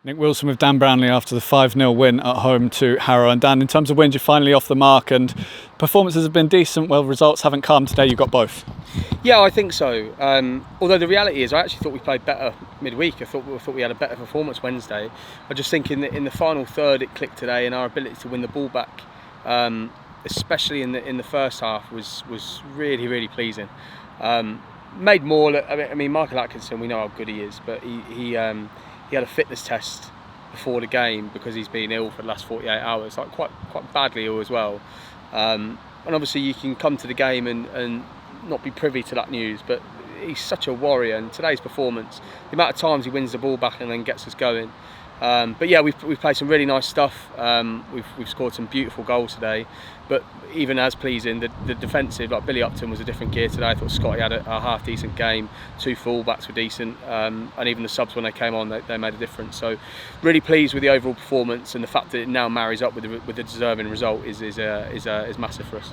Nick Wilson with Dan Brownlee after the 5-0 win at home to Harrow. And Dan, in terms of wins, you're finally off the mark and performances have been decent. Well, results haven't come. Today you got both. Yeah, I think so. Although the reality is I actually thought we played better midweek. I thought we had a better performance Wednesday. I just think in the final third it clicked today, and our ability to win the ball back, especially in the first half, was really, really pleasing. Made more. I mean, Michael Atkinson, we know how good he is, but he had a fitness test before the game because he's been ill for the last 48 hours, like quite badly ill as well. And obviously you can come to the game and not be privy to that news, but he's such a warrior, and today's performance, the amount of times he wins the ball back and then gets us going. But yeah, we've played some really nice stuff. We've scored some beautiful goals today, but even as pleasing, the defensive, like Billy Upton was a different gear today. I thought Scotty had a half decent game. Two full-backs were decent, and even the subs when they came on, they made a difference. So really pleased with the overall performance, and the fact that it now marries up with the deserving result is massive for us.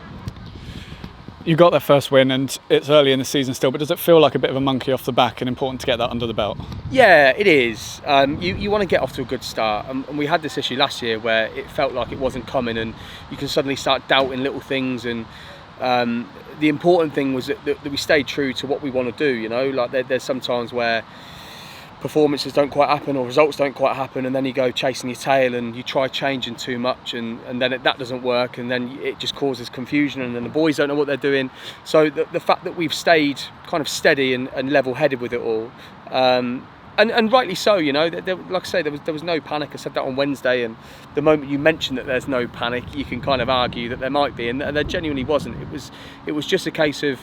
You got that first win, and it's early in the season still, but does it feel like a bit of a monkey off the back and important to get that under the belt? Yeah, it is. You want to get off to a good start, and we had this issue last year where it felt like it wasn't coming, and you can suddenly start doubting little things. And the important thing was that we stayed true to what we want to do. You know, like there's some times where performances don't quite happen or results don't quite happen, and then you go chasing your tail and you try changing too much, and then that doesn't work, and then it just causes confusion, and then the boys don't know what they're doing. So the fact that we've stayed kind of steady and level-headed with it all, and rightly so, you know, like I say, there was no panic. I said that on Wednesday, and the moment you mention that there's no panic, you can kind of argue that there might be, and there genuinely wasn't. It was just a case of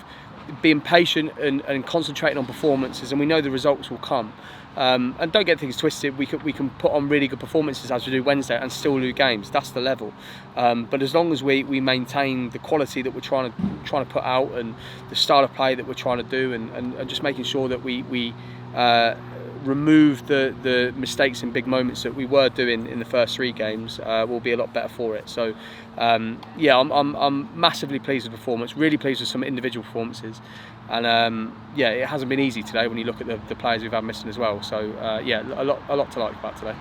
being patient and concentrating on performances, and we know the results will come. And don't get things twisted, we can put on really good performances as we do Wednesday and still lose games. That's the level. But as long as we maintain the quality that we're trying to put out, and the style of play that we're trying to do, and just making sure that we remove the mistakes in big moments that we were doing in the first three games, we'll be a lot better for it. So yeah, I'm massively pleased with the performance, really pleased with some individual performances, and yeah, it hasn't been easy today when you look at the players we've had missing as well. So yeah, a lot to like about today.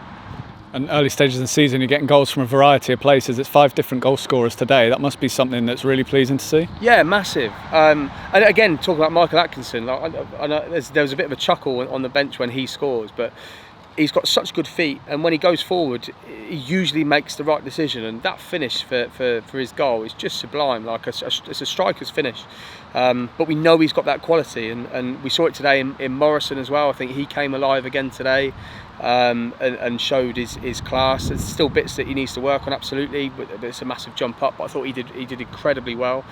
And early stages of the season, you're getting goals from a variety of places. It's 5 different goal scorers today. That must be something that's really pleasing to see. Yeah, massive. And again, talking about Michael Atkinson, like, I know there was a bit of a chuckle on the bench when he scores, but he's got such good feet, and when he goes forward, he usually makes the right decision. And that finish for his goal is just sublime. Like it's a striker's finish. But we know he's got that quality, and we saw it today in Morrison as well. I think he came alive again today. And showed his class. There's still bits that he needs to work on, absolutely, but it's a massive jump up. But I thought he did incredibly well.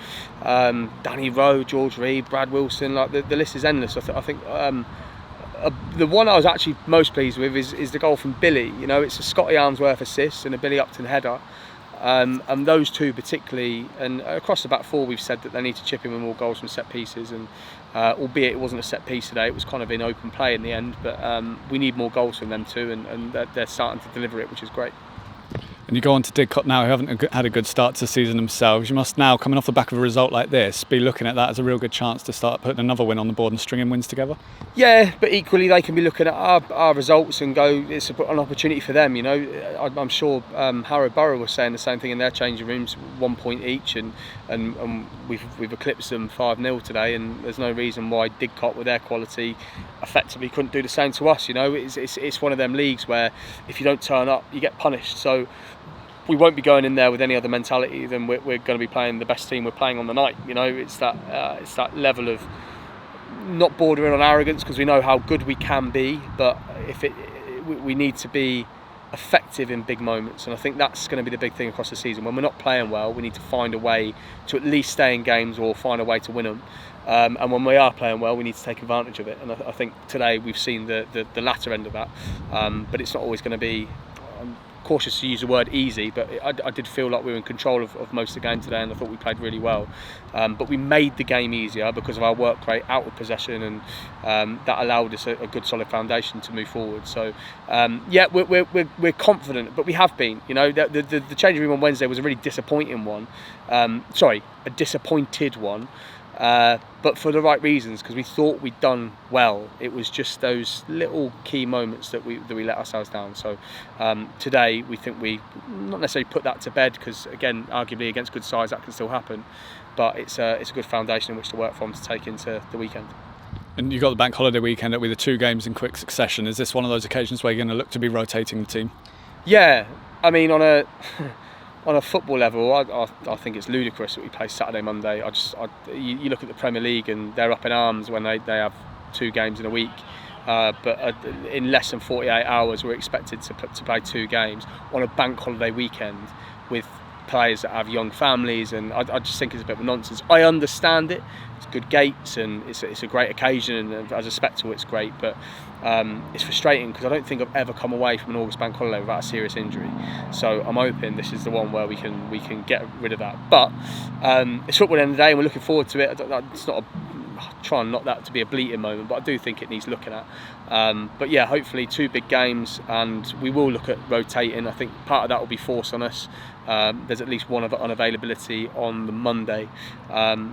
Danny Rowe, George Reed, Brad Wilson, like the list is endless. I think the one I was actually most pleased with is the goal from Billy. You know, it's a Scotty Armsworth assist and a Billy Upton header. And those two particularly, and across the back four, we've said that they need to chip in with more goals from set pieces, and albeit it wasn't a set piece today, it was kind of in open play in the end, but we need more goals from them too, and they're starting to deliver it, which is great. And you go on to Didcot now, who haven't had a good start to the season themselves. You must now, coming off the back of a result like this, be looking at that as a real good chance to start putting another win on the board and stringing wins together. Yeah, but equally they can be looking at our results and go, it's an opportunity for them. You know, I'm sure Harrow Borough was saying the same thing in their changing rooms, 1 point each, and we've eclipsed them 5-0 today, and there's no reason why Didcot, with their quality, effectively couldn't do the same to us. You know, it's one of them leagues where if you don't turn up, you get punished. So we won't be going in there with any other mentality than we're going to be playing the best team we're playing on the night. You know, it's that level of not bordering on arrogance, because we know how good we can be, but we need to be effective in big moments, and I think that's going to be the big thing across the season. When we're not playing well, we need to find a way to at least stay in games or find a way to win them. And when we are playing well, we need to take advantage of it. And I think today we've seen the latter end of that. But it's not always going to be, I'm cautious to use the word easy, but I did feel like we were in control of most of the game today, and I thought we played really well. But we made the game easier because of our work rate out of possession, and that allowed us a good solid foundation to move forward. So yeah, we're confident, but we have been. You know, the changing room on Wednesday was a really disappointing one. A disappointed one. but for the right reasons, because we thought we'd done well. It was just those little key moments that we let ourselves down. So today we think we not necessarily put that to bed, because again, arguably against good sides that can still happen, but it's a good foundation in which to work from to take into the weekend. And you've got the bank holiday weekend with the 2 games in quick succession. Is this one of those occasions where you're going to look to be rotating the team? Yeah, I mean, on a football level, I think it's ludicrous that we play Saturday, Monday. You look at the Premier League and they're up in arms when they have 2 games in a week. But in less than 48 hours, we're expected to play 2 games on a bank holiday weekend with players that have young families, and I just think it's a bit of nonsense. I understand it. It's good gates and it's a great occasion, and as a spectacle it's great, but it's frustrating because I don't think I've ever come away from an August bank holiday without a serious injury. So I'm hoping this is the one where we can get rid of that. But it's football at the end of the day and we're looking forward to it. It's not trying not that to be a bleating moment, but I do think it needs looking at. But yeah, hopefully 2 big games, and we will look at rotating. I think part of that will be forced on us. There's at least one of unavailability on the Monday,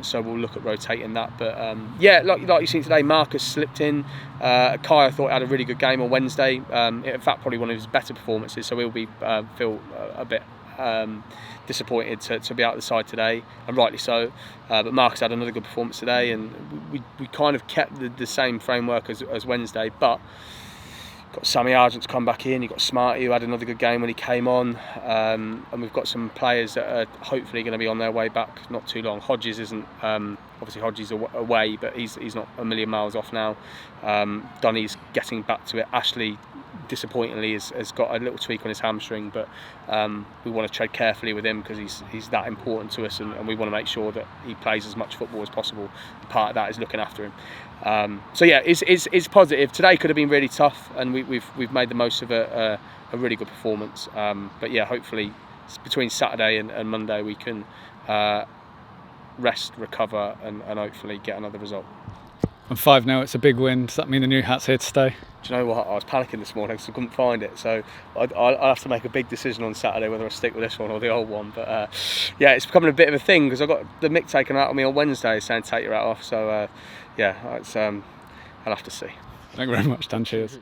so we'll look at rotating that. But yeah, like you've seen today, Marcus slipped in. Kai, I thought, had a really good game on Wednesday. In fact, probably one of his better performances. So we'll be feel a bit disappointed to be out of the side today, and rightly so. But Marcus had another good performance today, and we kind of kept the same framework as Wednesday, but got Sammy Argent's come back in. You've got Smarty, who had another good game when he came on, and we've got some players that are hopefully going to be on their way back not too long. Hodges isn't, obviously Hodges away, but he's not a million miles off now. Dunny's getting back to it. Ashley, disappointingly, has got a little tweak on his hamstring, but we want to tread carefully with him because he's that important to us, and we want to make sure that he plays as much football as possible. Part of that is looking after him. So yeah, it's positive. Today could have been really tough, and we've made the most of a really good performance. But yeah, hopefully between Saturday and Monday we can rest, recover, and hopefully get another result. And 5-0, it's a big win. Does that mean the new hat's here to stay? Do you know what? I was panicking this morning because I couldn't find it. So I'll have to make a big decision on Saturday whether I stick with this one or the old one. But yeah, it's becoming a bit of a thing because I got the mick taken out of me on Wednesday saying take your hat off. So yeah, I'll have to see. Thank you very much, Dan. Cheers.